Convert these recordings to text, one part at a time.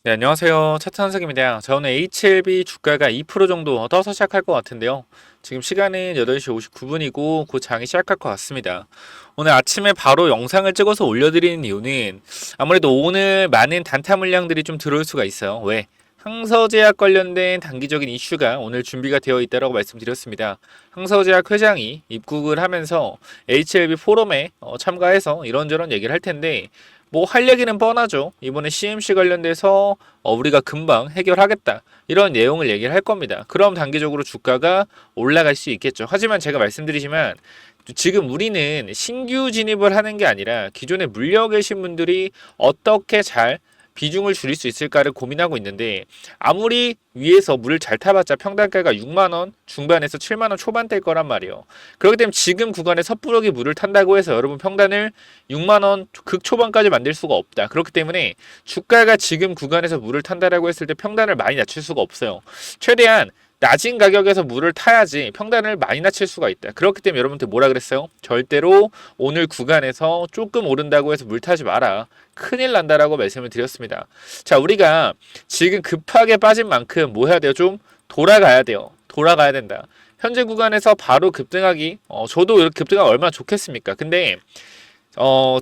네, 안녕하세요. 차트 한석입니다. 자, 오늘 HLB 주가가 2% 정도 떠서 시작할 것 같은데요. 지금 시간은 8시 59분이고 곧 장이 시작할 것 같습니다. 오늘 아침에 바로 영상을 찍어서 올려드리는 이유는 아무래도 오늘 많은 단타 물량들이 좀 들어올 수가 있어요. 왜? 항서제약 관련된 단기적인 이슈가 오늘 준비가 되어 있다고 말씀드렸습니다. 항서제약 회장이 입국을 하면서 HLB 포럼에 참가해서 이런저런 얘기를 할 텐데 뭐 할 얘기는 뻔하죠. 이번에 CMC 관련돼서 우리가 금방 해결하겠다. 이런 내용을 얘기를 할 겁니다. 그럼 단기적으로 주가가 올라갈 수 있겠죠. 하지만 제가 말씀드리지만 지금 우리는 신규 진입을 하는 게 아니라 기존에 물려 계신 분들이 어떻게 잘 비중을 줄일 수 있을까를 고민하고 있는데 아무리 위에서 물을 잘 타봤자 평단가가 6만원 중반에서 7만원 초반대일 거란 말이에요. 그렇기 때문에 지금 구간에 섣부르게 물을 탄다고 해서 여러분 평단을 6만원 극초반까지 만들 수가 없다. 그렇기 때문에 주가가 지금 구간에서 물을 탄다라고 했을 때 평단을 많이 낮출 수가 없어요. 최대한 낮은 가격에서 물을 타야지 평단을 많이 낮출 수가 있다. 그렇기 때문에 여러분들 뭐라 그랬어요? 절대로 오늘 구간에서 조금 오른다고 해서 물 타지 마라. 큰일 난다라고 말씀을 드렸습니다. 자, 우리가 지금 급하게 빠진 만큼 뭐 해야 돼요? 좀 돌아가야 돼요. 돌아가야 된다. 현재 구간에서 바로 급등하기, 저도 이렇게 급등하면 얼마나 좋겠습니까? 근데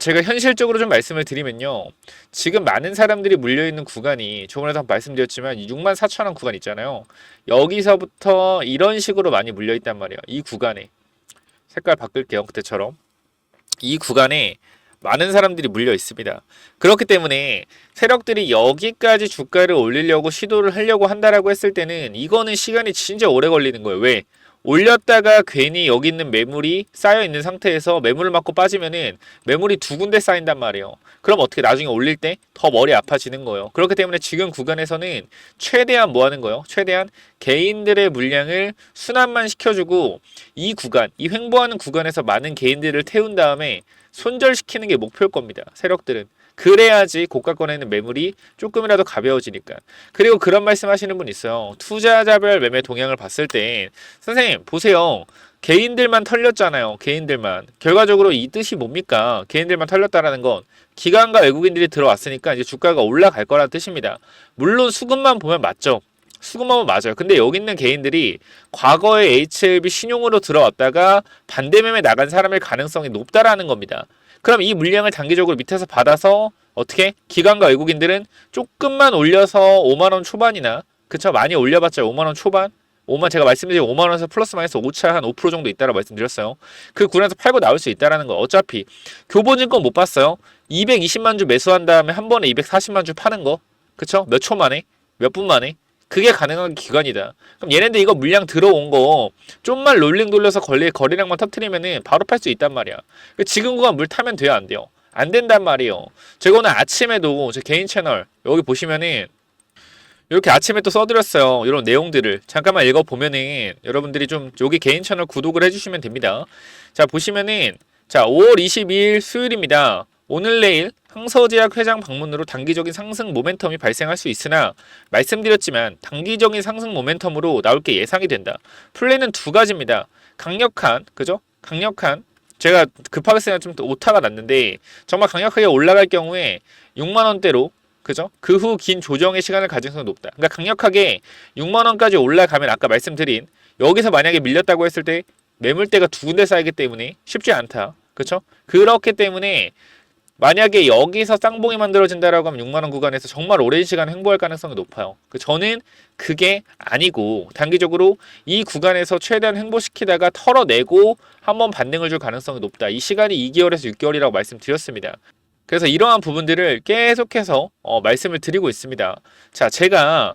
제가 현실적으로 좀 말씀을 드리면요. 지금 많은 사람들이 물려있는 구간이 저번에도 한번 말씀드렸지만 64,000원 구간 있잖아요. 여기서부터 이런 식으로 많이 물려있단 말이에요. 이 구간에. 색깔 바꿀게요. 그때처럼. 이 구간에 많은 사람들이 물려 있습니다. 그렇기 때문에 세력들이 여기까지 주가를 올리려고 시도를 하려고 한다라고 했을 때는 이거는 시간이 진짜 오래 걸리는 거예요. 왜? 올렸다가 괜히 여기 있는 매물이 쌓여 있는 상태에서 매물을 맞고 빠지면은 매물이 두 군데 쌓인단 말이에요. 그럼 어떻게 나중에 올릴 때 더 머리 아파지는 거예요. 그렇기 때문에 지금 구간에서는 최대한 뭐 하는 거예요? 최대한 개인들의 물량을 순환만 시켜주고 이 구간, 이 횡보하는 구간에서 많은 개인들을 태운 다음에 손절시키는 게 목표일 겁니다. 세력들은. 그래야지 고가권에 있는 매물이 조금이라도 가벼워지니까. 그리고 그런 말씀 하시는 분 있어요. 투자자별 매매 동향을 봤을 때 선생님 보세요. 개인들만 털렸잖아요. 개인들만. 결과적으로 이 뜻이 뭡니까? 개인들만 털렸다라는 건 기관과 외국인들이 들어왔으니까 이제 주가가 올라갈 거라는 뜻입니다. 물론 수급만 보면 맞죠. 수급만 보면 맞아요. 근데 여기 있는 개인들이 과거에 HLB 신용으로 들어왔다가 반대 매매 나간 사람일 가능성이 높다라는 겁니다. 그럼 이 물량을 단기적으로 밑에서 받아서 어떻게 기관과 외국인들은 조금만 올려서 5만원 초반이나 그쵸 많이 올려봤자 5만원 초반 5만 제가 말씀드린 5만원에서 플러스 마이너스 오차 한 5% 정도 있다라고 말씀드렸어요. 그 구간에서 팔고 나올 수 있다라는 거. 어차피 교보증권 못 봤어요. 220만 주 매수한 다음에 한 번에 240만 주 파는 거. 그쵸? 몇 초 만에? 몇 분 만에? 그게 가능한 기간이다. 그럼 얘네들 이거 물량 들어온 거 좀만 롤링 돌려서 거래량만 터트리면은 바로 팔 수 있단 말이야. 지금 구간 물 타면 돼요, 안 돼요? 안 된단 말이에요. 제가 오늘 아침에도 제 개인 채널 여기 보시면은 이렇게 아침에 또 써드렸어요. 이런 내용들을 잠깐만 읽어보면은 여러분들이 좀 여기 개인 채널 구독을 해주시면 됩니다. 자 보시면은 자 5월 22일 수요일입니다. 오늘 내일 항서제약 회장 방문으로 단기적인 상승 모멘텀이 발생할 수 있으나 말씀드렸지만 단기적인 상승 모멘텀으로 나올 게 예상이 된다. 플레이는 두 가지입니다. 강력한 그죠? 강력한 제가 급하게 쓰면 좀 오타가 났는데 정말 강력하게 올라갈 경우에 6만 원대로 그죠? 그 후 긴 조정의 시간을 가질 가능성이 높다. 그러니까 강력하게 6만 원까지 올라가면 아까 말씀드린 여기서 만약에 밀렸다고 했을 때 매물대가 두 군데 쌓이기 때문에 쉽지 않다. 그렇죠? 그렇기 때문에 만약에 여기서 쌍봉이 만들어진다라고 하면 6만 원 구간에서 정말 오랜 시간 횡보할 가능성이 높아요. 저는 그게 아니고 단기적으로 이 구간에서 최대한 횡보시키다가 털어내고 한번 반등을 줄 가능성이 높다. 이 시간이 2개월에서 6개월이라고 말씀드렸습니다. 그래서 이러한 부분들을 계속해서 말씀을 드리고 있습니다. 자, 제가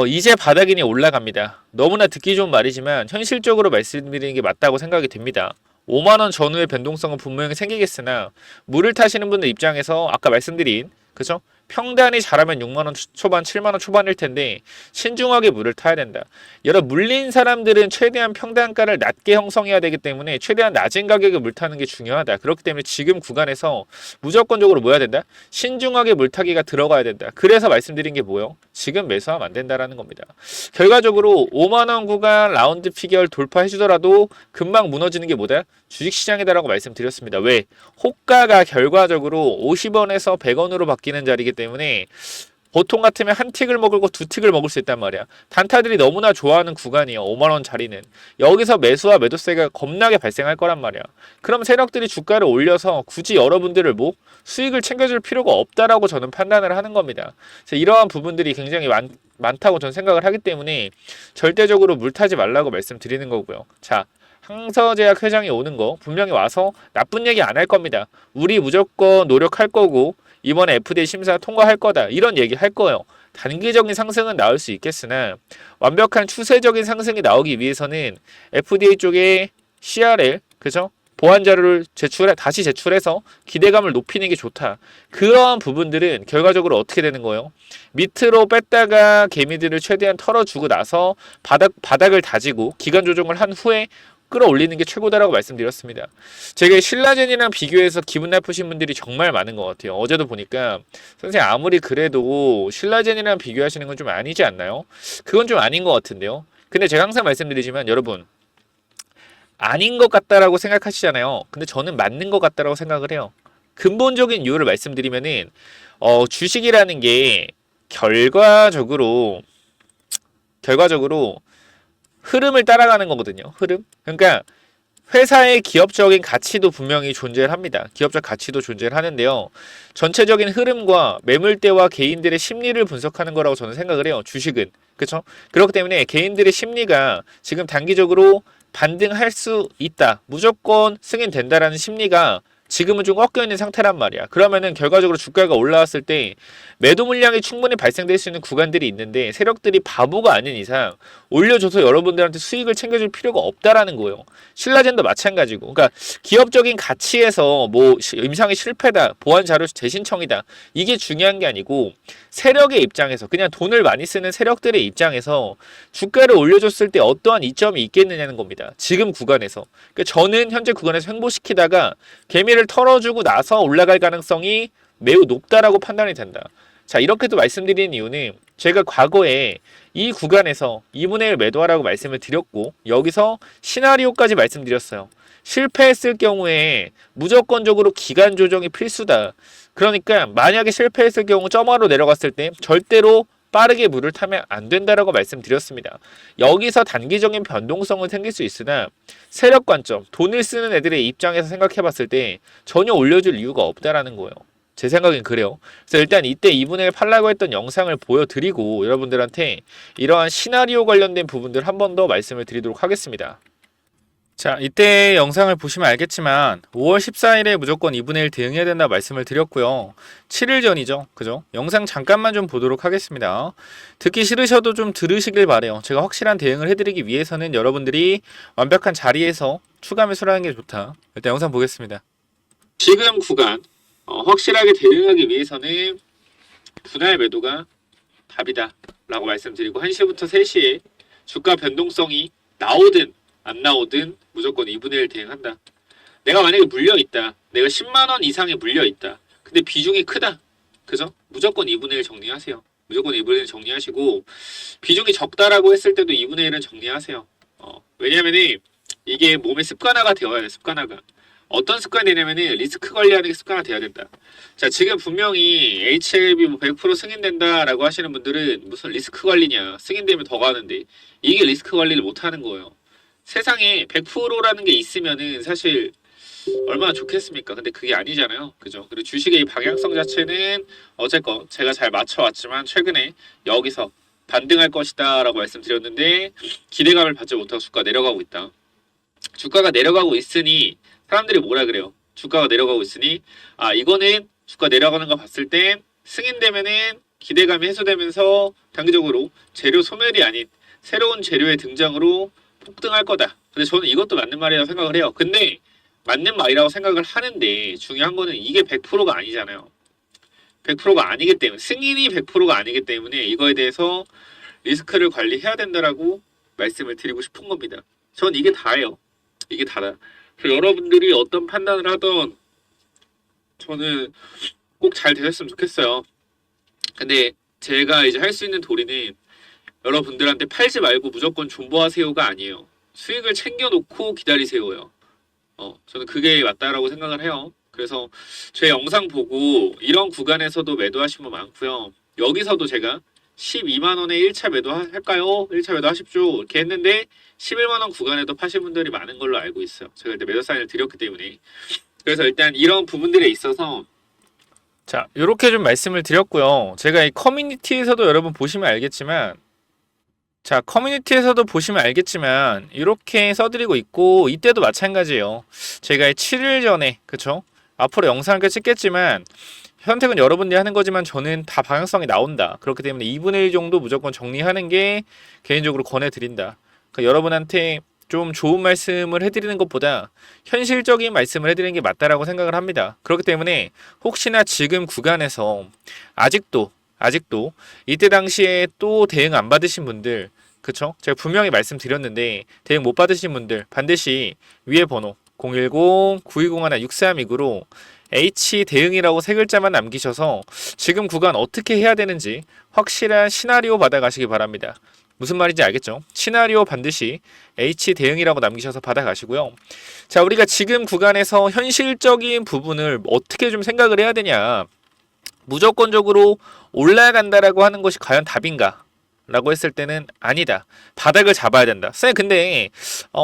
이제 바닥인이 올라갑니다. 너무나 듣기 좋은 말이지만 현실적으로 말씀드리는 게 맞다고 생각이 됩니다. 5만원 전후의 변동성은 분명히 생기겠으나 물을 타시는 분들 입장에서 아까 말씀드린 그죠? 평단이 잘하면 6만원 초반, 7만원 초반일 텐데 신중하게 물을 타야 된다. 여러 물린 사람들은 최대한 평단가를 낮게 형성해야 되기 때문에 최대한 낮은 가격에 물 타는 게 중요하다. 그렇기 때문에 지금 구간에서 무조건적으로 뭐 해야 된다? 신중하게 물타기가 들어가야 된다. 그래서 말씀드린 게 뭐예요? 지금 매수하면 안 된다라는 겁니다. 결과적으로 5만원 구간 라운드 피겨를 돌파해주더라도 금방 무너지는 게 뭐다? 주식시장이다라고 말씀드렸습니다. 왜? 호가가 결과적으로 50원에서 100원으로 바뀌는 자리이기 때문에 보통 같으면 한 틱을 먹을 거 두 틱을 먹을 수 있단 말이야. 단타들이 너무나 좋아하는 구간이에요. 5만 원짜리는. 여기서 매수와 매도세가 겁나게 발생할 거란 말이야. 그럼 세력들이 주가를 올려서 굳이 여러분들을 뭐 수익을 챙겨줄 필요가 없다라고 저는 판단을 하는 겁니다. 그래서 이러한 부분들이 굉장히 많다고 저는 생각을 하기 때문에 절대적으로 물타지 말라고 말씀드리는 거고요. 자, 항서제약 회장이 오는 거 분명히 와서 나쁜 얘기 안 할 겁니다. 우리 무조건 노력할 거고 이번에 FDA 심사 통과할 거다. 이런 얘기 할 거예요. 단기적인 상승은 나올 수 있겠으나 완벽한 추세적인 상승이 나오기 위해서는 FDA 쪽에 CRL, 그죠? 보완 자료를 다시 제출해서 기대감을 높이는 게 좋다. 그러한 부분들은 결과적으로 어떻게 되는 거예요? 밑으로 뺐다가 개미들을 최대한 털어주고 나서 바닥을 다지고 기간 조정을 한 후에 끌어올리는 게 최고다라고 말씀드렸습니다. 제가 신라젠이랑 비교해서 기분 나쁘신 분들이 정말 많은 것 같아요. 어제도 보니까 선생님 아무리 그래도 신라젠이랑 비교하시는 건 좀 아니지 않나요? 그건 좀 아닌 것 같은데요. 근데 제가 항상 말씀드리지만 여러분 아닌 것 같다라고 생각하시잖아요. 근데 저는 맞는 것 같다라고 생각을 해요. 근본적인 이유를 말씀드리면은 주식이라는 게 결과적으로 흐름을 따라가는 거거든요. 흐름. 그러니까 회사의 기업적인 가치도 분명히 존재를 합니다. 기업적 가치도 존재를 하는데요. 전체적인 흐름과 매물대와 개인들의 심리를 분석하는 거라고 저는 생각을 해요. 주식은. 그렇죠? 그렇기 때문에 개인들의 심리가 지금 단기적으로 반등할 수 있다. 무조건 승인된다라는 심리가 지금은 좀 꺾여 있는 상태란 말이야. 그러면은 결과적으로 주가가 올라왔을 때 매도 물량이 충분히 발생될 수 있는 구간들이 있는데 세력들이 바보가 아닌 이상 올려줘서 여러분들한테 수익을 챙겨줄 필요가 없다라는 거예요. 신라젠도 마찬가지고. 그러니까 기업적인 가치에서 뭐 임상이 실패다, 보완 자료 재신청이다. 이게 중요한 게 아니고 세력의 입장에서 그냥 돈을 많이 쓰는 세력들의 입장에서 주가를 올려줬을 때 어떠한 이점이 있겠느냐는 겁니다. 지금 구간에서. 그러니까 저는 현재 구간에서 횡보시키다가 개미를 털어주고 나서 올라갈 가능성이 매우 높다라고 판단이 된다. 자, 이렇게 또 말씀드리는 이유는 제가 과거에 이 구간에서 2분의 1 매도하라고 말씀을 드렸고 여기서 시나리오까지 말씀드렸어요. 실패했을 경우에 무조건적으로 기간 조정이 필수다. 그러니까 만약에 실패했을 경우 점화로 내려갔을 때 절대로 빠르게 물을 타면 안 된다라고 말씀드렸습니다. 여기서 단기적인 변동성은 생길 수 있으나 세력 관점, 돈을 쓰는 애들의 입장에서 생각해 봤을 때 전혀 올려줄 이유가 없다라는 거예요. 제 생각엔 그래요. 그래서 일단 이때 2분의 1 팔라고 했던 영상을 보여드리고 여러분들한테 이러한 시나리오 관련된 부분들 한 번 더 말씀을 드리도록 하겠습니다. 자, 이때 영상을 보시면 알겠지만 5월 14일에 무조건 2분의 1 대응해야 된다 말씀을 드렸고요. 7일 전이죠. 그죠? 영상 잠깐만 좀 보도록 하겠습니다. 듣기 싫으셔도 좀 들으시길 바래요. 제가 확실한 대응을 해드리기 위해서는 여러분들이 완벽한 자리에서 추가 매수를 하는 게 좋다. 일단 영상 보겠습니다. 지금 구간 확실하게 대응하기 위해서는 분할 매도가 답이다 라고 말씀드리고 1시부터 3시에 주가 변동성이 나오든 안 나오든 무조건 2분의 1 대응한다. 내가 만약에 물려있다. 내가 10만원 이상에 물려있다. 근데 비중이 크다. 그죠? 무조건 2분의 1 정리하세요. 무조건 2분의 1 정리하시고 비중이 적다라고 했을 때도 2분의 1은 정리하세요. 왜냐면은 이게 몸의 습관화가 되어야 돼. 습관화가. 어떤 습관이 되냐면은 리스크 관리하는 게 습관화 돼야 된다. 자, 지금 분명히 HLB 100% 승인된다라고 하시는 분들은 무슨 리스크 관리냐. 승인되면 더 가는데 이게 리스크 관리를 못 하는 거예요. 세상에 100%라는 게 있으면은 사실 얼마나 좋겠습니까? 근데 그게 아니잖아요. 그죠? 그리고 주식의 이 방향성 자체는 어쨌건 제가 잘 맞춰왔지만 최근에 여기서 반등할 것이다 라고 말씀드렸는데 기대감을 받지 못하고 주가가 내려가고 있다. 주가가 내려가고 있으니 사람들이 뭐라 그래요? 주가가 내려가고 있으니 이거는 주가 내려가는 거 봤을 땐 승인되면은 기대감이 해소되면서 단기적으로 재료 소멸이 아닌 새로운 재료의 등장으로 폭등할 거다. 근데 저는 이것도 맞는 말이라고 생각을 해요. 근데 맞는 말이라고 생각을 하는데 중요한 거는 이게 100%가 아니잖아요. 100%가 아니기 때문에 승인이 100%가 아니기 때문에 이거에 대해서 리스크를 관리해야 된다라고 말씀을 드리고 싶은 겁니다. 전 이게 다예요. 이게 다다. 그래서 여러분들이 어떤 판단을 하던 저는 꼭 잘 되셨으면 좋겠어요. 근데 제가 이제 할 수 있는 도리는 여러분들한테 팔지 말고 무조건 존버하세요가 아니에요. 수익을 챙겨놓고 기다리세요요. 저는 그게 맞다라고 생각을 해요. 그래서 제 영상 보고 이런 구간에서도 매도하신 분 많고요. 여기서도 제가 12만 원에 1차 매도 할까요? 1차 매도 하십시오. 이렇게 했는데 11만 원 구간에도 파신 분들이 많은 걸로 알고 있어요. 제가 일단 매도 사인을 드렸기 때문에. 그래서 일단 이런 부분들에 있어서 자, 이렇게 좀 말씀을 드렸고요. 제가 이 커뮤니티에서도 여러분 보시면 알겠지만 자, 커뮤니티에서도 보시면 알겠지만 이렇게 써드리고 있고 이때도 마찬가지예요. 제가 7일 전에 그쵸? 앞으로 영상을 찍겠지만 선택은 여러분들이 하는 거지만 저는 다 방향성이 나온다. 그렇기 때문에 2분의 1 정도 무조건 정리하는 게 개인적으로 권해드린다. 그러니까 여러분한테 좀 좋은 말씀을 해드리는 것보다 현실적인 말씀을 해드리는 게 맞다라고 생각을 합니다. 그렇기 때문에 혹시나 지금 구간에서 아직도 이때 당시에 또 대응 안 받으신 분들 그쵸? 제가 분명히 말씀드렸는데 대응 못 받으신 분들 반드시 위에 번호 010-9201-6329로 H 대응이라고 세 글자만 남기셔서 지금 구간 어떻게 해야 되는지 확실한 시나리오 받아가시기 바랍니다. 무슨 말인지 알겠죠? 시나리오 반드시 H 대응이라고 남기셔서 받아가시고요. 자, 우리가 지금 구간에서 현실적인 부분을 어떻게 좀 생각을 해야 되냐. 무조건적으로 올라간다라고 하는 것이 과연 답인가? 라고 했을 때는 아니다. 바닥을 잡아야 된다. 쌤 근데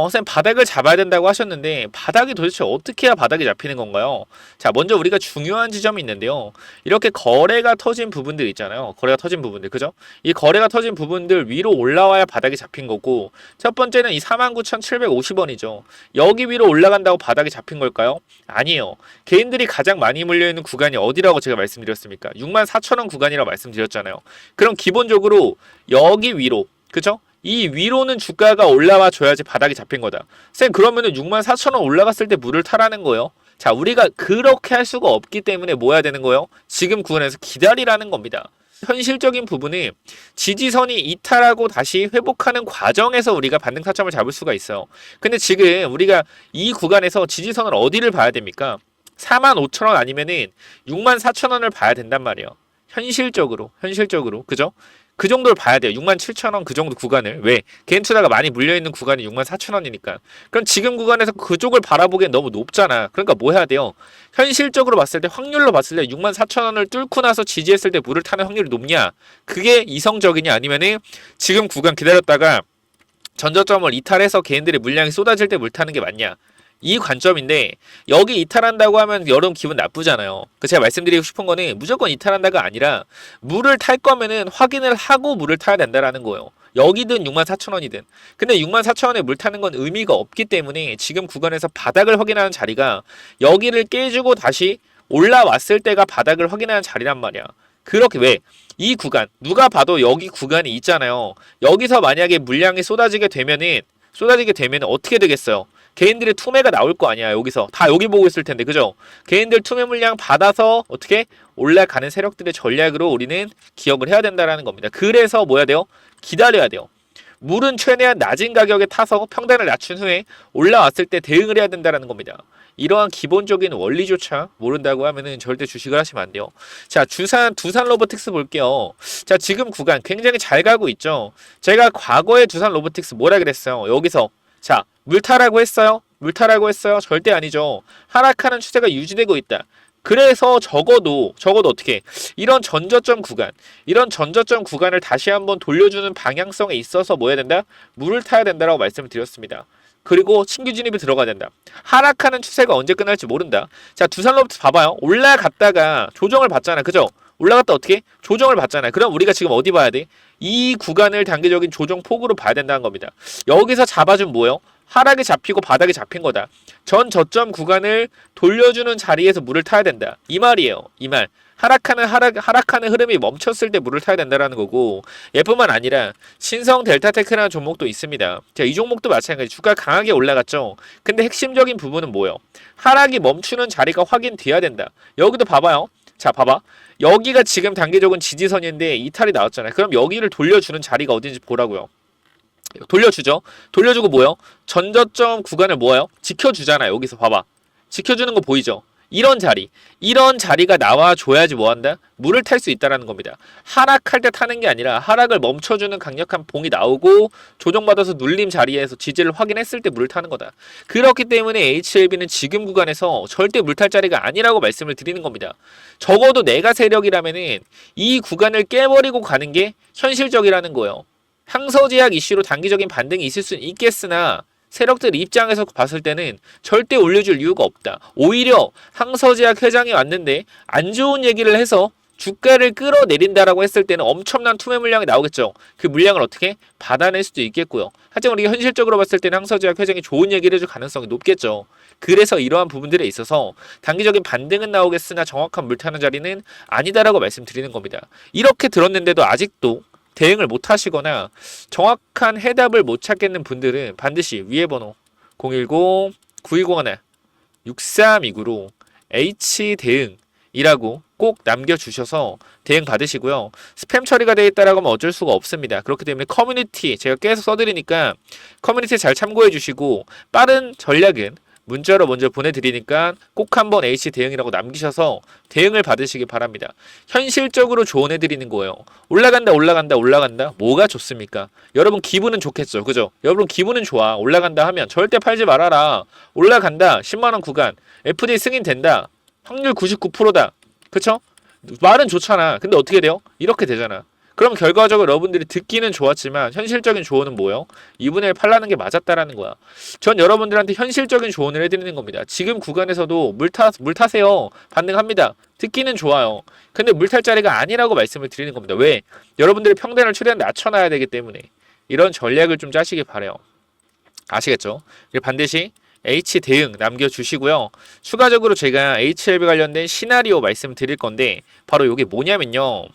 쌤 바닥을 잡아야 된다고 하셨는데 바닥이 도대체 어떻게 해야 바닥이 잡히는 건가요? 자, 먼저 우리가 중요한 지점이 있는데요. 이렇게 거래가 터진 부분들 있잖아요. 거래가 터진 부분들. 그죠? 이 거래가 터진 부분들 위로 올라와야 바닥이 잡힌 거고 첫 번째는 이 49,750원이죠. 여기 위로 올라간다고 바닥이 잡힌 걸까요? 아니에요. 개인들이 가장 많이 물려있는 구간이 어디라고 제가 말씀드렸습니까? 64,000원 구간이라고 말씀드렸잖아요. 그럼 기본적으로 여기 위로 그죠? 이 위로는 주가가 올라와 줘야지 바닥이 잡힌 거다. 쌤 그러면은 64,000원 올라갔을 때 물을 타라는 거예요. 자, 우리가 그렇게 할 수가 없기 때문에 뭐 해야 되는 거예요? 지금 구간에서 기다리라는 겁니다. 현실적인 부분이 지지선이 이탈하고 다시 회복하는 과정에서 우리가 반등 타점을 잡을 수가 있어요. 근데 지금 우리가 이 구간에서 지지선을 어디를 봐야 됩니까? 45,000원 아니면은 64,000원을 봐야 된단 말이에요. 현실적으로 그죠? 그 정도를 봐야 돼요. 67,000원 그 정도 구간을. 왜? 개인 투자가 많이 물려있는 구간이 64,000원이니까. 그럼 지금 구간에서 그쪽을 바라보기엔 너무 높잖아. 그러니까 뭐 해야 돼요? 현실적으로 봤을 때 확률로 봤을 때 64,000원을 뚫고 나서 지지했을 때 물을 타는 확률이 높냐? 그게 이성적이냐? 아니면은 지금 구간 기다렸다가 전저점을 이탈해서 개인들의 물량이 쏟아질 때 물 타는 게 맞냐? 이 관점인데 여기 이탈한다고 하면 여러분 기분 나쁘잖아요. 제가 말씀드리고 싶은 거는 무조건 이탈한다가 아니라 물을 탈 거면은 확인을 하고 물을 타야 된다라는 거예요. 여기든 64,000원이든. 근데 64,000원에 물 타는 건 의미가 없기 때문에 지금 구간에서 바닥을 확인하는 자리가 여기를 깨주고 다시 올라왔을 때가 바닥을 확인하는 자리란 말이야. 그렇게 왜? 이 구간 누가 봐도 여기 구간이 있잖아요. 여기서 만약에 물량이 쏟아지게 되면은 어떻게 되겠어요? 개인들의 투매가 나올 거 아니야. 여기서 다 여기 보고 있을 텐데 그죠? 개인들 투매 물량 받아서 어떻게 올라가는 세력들의 전략으로 우리는 기억을 해야 된다라는 겁니다. 그래서 뭐 해야 돼요? 기다려야 돼요. 물은 최대한 낮은 가격에 타서 평단을 낮춘 후에 올라왔을 때 대응을 해야 된다라는 겁니다. 이러한 기본적인 원리조차 모른다고 하면은 절대 주식을 하시면 안 돼요. 자, 두산 로보틱스 볼게요. 자, 지금 구간 굉장히 잘 가고 있죠. 제가 과거에 두산 로보틱스 뭐라 그랬어요? 여기서 자, 물타라고 했어요? 절대 아니죠. 하락하는 추세가 유지되고 있다. 그래서 적어도 어떻게 이런 전저점 구간을 다시 한번 돌려주는 방향성에 있어서 뭐 해야 된다? 물을 타야 된다라고 말씀을 드렸습니다. 그리고 신규 진입이 들어가야 된다. 하락하는 추세가 언제 끝날지 모른다. 자, 두산 로보틱스 봐봐요. 올라갔다가 조정을 받잖아. 그죠? 올라갔다 어떻게? 조정을 받잖아요. 그럼 우리가 지금 어디 봐야 돼? 이 구간을 단기적인 조정 폭으로 봐야 된다는 겁니다. 여기서 잡아준 뭐예요? 하락이 잡히고 바닥이 잡힌 거다. 전 저점 구간을 돌려주는 자리에서 물을 타야 된다. 이 말이에요. 이 말. 하락하는 흐름이 멈췄을 때 물을 타야 된다라는 거고, 얘뿐만 아니라 신성 델타테크라는 종목도 있습니다. 자, 이 종목도 마찬가지. 주가 강하게 올라갔죠. 근데 핵심적인 부분은 뭐예요? 하락이 멈추는 자리가 확인돼야 된다. 여기도 봐봐요. 자, 봐봐. 여기가 지금 단기적인 지지선인데 이탈이 나왔잖아요. 그럼 여기를 돌려주는 자리가 어딘지 보라고요. 돌려주죠. 돌려주고 뭐요? 전저점 구간을 뭐예요? 지켜주잖아요. 여기서 봐봐. 지켜주는 거 보이죠? 이런 자리가 나와줘야지 뭐한다? 물을 탈 수 있다라는 겁니다. 하락할 때 타는 게 아니라 하락을 멈춰주는 강력한 봉이 나오고 조정받아서 눌림 자리에서 지지를 확인했을 때 물을 타는 거다. 그렇기 때문에 HLB는 지금 구간에서 절대 물탈 자리가 아니라고 말씀을 드리는 겁니다. 적어도 내가 세력이라면은 이 구간을 깨버리고 가는 게 현실적이라는 거예요. 항서제약 이슈로 단기적인 반등이 있을 수는 있겠으나 세력들 입장에서 봤을 때는 절대 올려줄 이유가 없다. 오히려 항서제약 회장이 왔는데 안 좋은 얘기를 해서 주가를 끌어내린다라고 했을 때는 엄청난 투매 물량이 나오겠죠. 그 물량을 어떻게 받아낼 수도 있겠고요. 하지만 우리가 현실적으로 봤을 때는 항서제약 회장이 좋은 얘기를 해줄 가능성이 높겠죠. 그래서 이러한 부분들에 있어서 단기적인 반등은 나오겠으나 정확한 물타는 자리는 아니다라고 말씀드리는 겁니다. 이렇게 들었는데도 아직도 대응을 못 하시거나 정확한 해답을 못 찾겠는 분들은 반드시 위에 번호 010-9201-6329로 H대응이라고 꼭 남겨주셔서 대응 받으시고요. 스팸 처리가 되어 있다라고 하면 어쩔 수가 없습니다. 그렇기 때문에 커뮤니티 제가 계속 써드리니까 커뮤니티 잘 참고해 주시고 빠른 전략은 문자로 먼저 보내드리니까 꼭 한번 H 대응이라고 남기셔서 대응을 받으시기 바랍니다. 현실적으로 조언해드리는 거예요. 올라간다 올라간다 올라간다 뭐가 좋습니까? 여러분 기분은 좋겠죠. 그죠? 여러분 기분은 좋아. 올라간다 하면 절대 팔지 말아라. 올라간다 10만원 구간 FD 승인된다. 확률 99%다. 그쵸? 말은 좋잖아. 근데 어떻게 돼요? 이렇게 되잖아. 그럼 결과적으로 여러분들이 듣기는 좋았지만 현실적인 조언은 뭐예요? 2분의 1 팔라는 게 맞았다라는 거야. 전 여러분들한테 현실적인 조언을 해드리는 겁니다. 지금 구간에서도 물 타세요. 반등합니다. 듣기는 좋아요. 근데 물 탈 자리가 아니라고 말씀을 드리는 겁니다. 왜? 여러분들의 평단을 최대한 낮춰놔야 되기 때문에 이런 전략을 좀 짜시길 바래요. 아시겠죠? 반드시 H 대응 남겨주시고요. 추가적으로 제가 HLB 관련된 시나리오 말씀드릴 건데 바로 이게 뭐냐면요.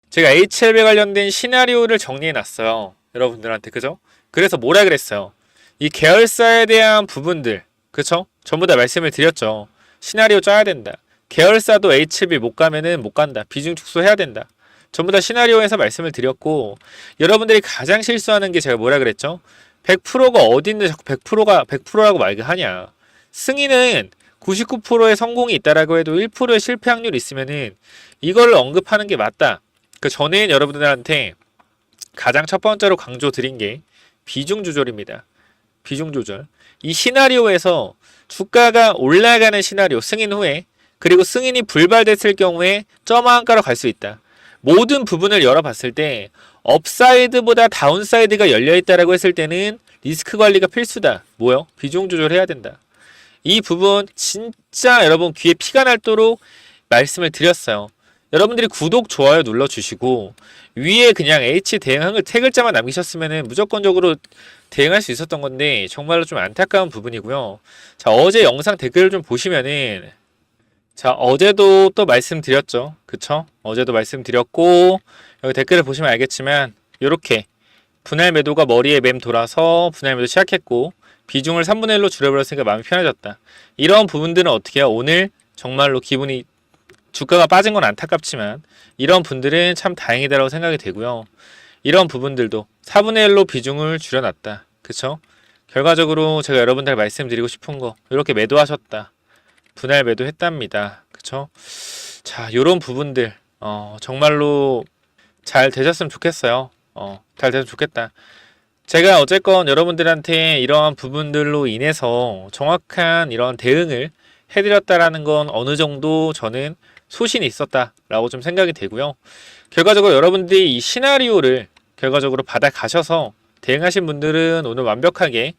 제가 HLB 관련된 시나리오를 정리해놨어요. 여러분들한테 그죠? 그래서 뭐라 그랬어요? 이 계열사에 대한 부분들 그쵸? 전부 다 말씀을 드렸죠. 시나리오 짜야 된다. 계열사도 HLB 못 가면은 못 간다. 비중 축소해야 된다. 전부 다 시나리오에서 말씀을 드렸고 여러분들이 가장 실수하는 게 제가 뭐라 그랬죠? 100%가 어디 있는데 자꾸 100%라고 말하냐. 승인은 99%의 성공이 있다라고 해도 1%의 실패 확률이 있으면은 이걸 언급하는 게 맞다. 그 전에는 여러분들한테 가장 첫 번째로 강조 드린 게 비중 조절입니다. 비중 조절. 이 시나리오에서 주가가 올라가는 시나리오 승인 후에 그리고 승인이 불발됐을 경우에 점화한가로 갈 수 있다. 모든 부분을 열어봤을 때 업사이드보다 다운사이드가 열려있다라고 했을 때는 리스크 관리가 필수다. 뭐요? 비중 조절해야 된다. 이 부분 진짜 여러분 귀에 피가 날도록 말씀을 드렸어요. 여러분들이 구독, 좋아요 눌러주시고 위에 그냥 H 대응한 세 글자만 남기셨으면 무조건적으로 대응할 수 있었던 건데 정말로 좀 안타까운 부분이고요. 자, 어제 영상 댓글을 좀 보시면은 자, 어제도 또 말씀드렸죠. 그쵸? 어제도 말씀드렸고 여기 댓글을 보시면 알겠지만 요렇게 분할 매도가 머리에 맴 돌아서 분할 매도 시작했고 비중을 3분의 1로 줄여버렸으니까 마음이 편해졌다. 이런 부분들은 어떻게 해요? 오늘 정말로 기분이 주가가 빠진 건 안타깝지만 이런 분들은 참 다행이다라고 생각이 되고요. 이런 부분들도 4분의 1로 비중을 줄여놨다. 그쵸? 결과적으로 제가 여러분들 말씀드리고 싶은 거 이렇게 매도하셨다. 분할 매도했답니다. 그쵸? 자, 요런 부분들 정말로 잘 되셨으면 좋겠어요. 잘 되셨으면 좋겠다. 제가 어쨌건 여러분들한테 이러한 부분들로 인해서 정확한 이런 대응을 해드렸다라는 건 어느 정도 저는 소신이 있었다라고 좀 생각이 되고요. 결과적으로 여러분들이 이 시나리오를 결과적으로 받아가셔서 대응하신 분들은 오늘 완벽하게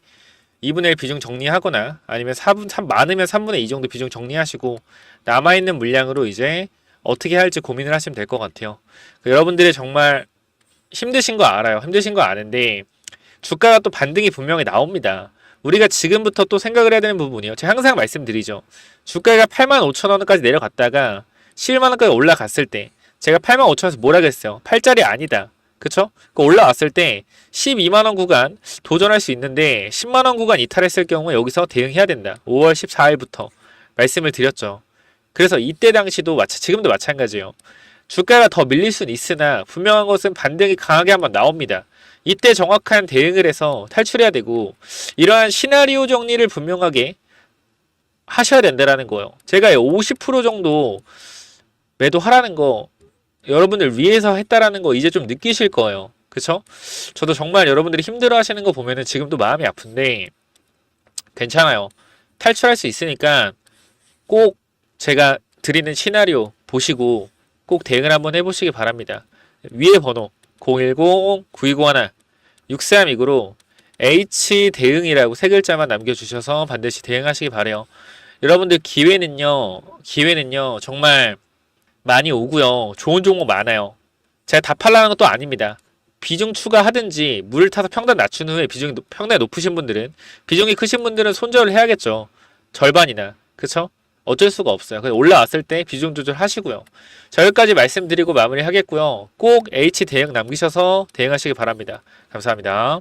2분의 1 비중 정리하거나 아니면 많으면 3분의 2 정도 비중 정리하시고 남아있는 물량으로 이제 어떻게 할지 고민을 하시면 될 것 같아요. 여러분들이 정말 힘드신 거 알아요. 힘드신 거 아는데 주가가 또 반등이 분명히 나옵니다. 우리가 지금부터 또 생각을 해야 되는 부분이요. 제가 항상 말씀드리죠. 주가가 85,000원까지 내려갔다가 11만원까지 올라갔을 때 제가 85,000원에서 뭐라 그랬어요? 팔자리 아니다. 그쵸? 올라왔을 때 12만원 구간 도전할 수 있는데 10만원 구간 이탈했을 경우에 여기서 대응해야 된다. 5월 14일부터 말씀을 드렸죠. 그래서 이때 당시도 지금도 마찬가지예요. 주가가 더 밀릴 수는 있으나 분명한 것은 반등이 강하게 한번 나옵니다. 이때 정확한 대응을 해서 탈출해야 되고 이러한 시나리오 정리를 분명하게 하셔야 된다라는 거예요. 제가 50% 정도 매도하라는 거 여러분들 위해서 했다라는 거 이제 좀 느끼실 거예요. 그쵸? 저도 정말 여러분들이 힘들어 하시는 거 보면은 지금도 마음이 아픈데 괜찮아요. 탈출할 수 있으니까 꼭 제가 드리는 시나리오 보시고 꼭 대응을 한번 해보시기 바랍니다. 위에 번호 010-9201-6329로 H 대응이라고 세 글자만 남겨주셔서 반드시 대응하시기 바래요. 여러분들 기회는요 정말 많이 오고요. 좋은 종목 많아요. 제가 다 팔라는 것도 아닙니다. 비중 추가하든지 물을 타서 평단 낮춘 후에 평단이 높으신 분들은 비중이 크신 분들은 손절을 해야겠죠. 절반이나. 그쵸? 어쩔 수가 없어요. 그래서 올라왔을 때 비중 조절하시고요. 자, 여기까지 말씀드리고 마무리하겠고요. 꼭 H 대응 남기셔서 대응하시기 바랍니다. 감사합니다.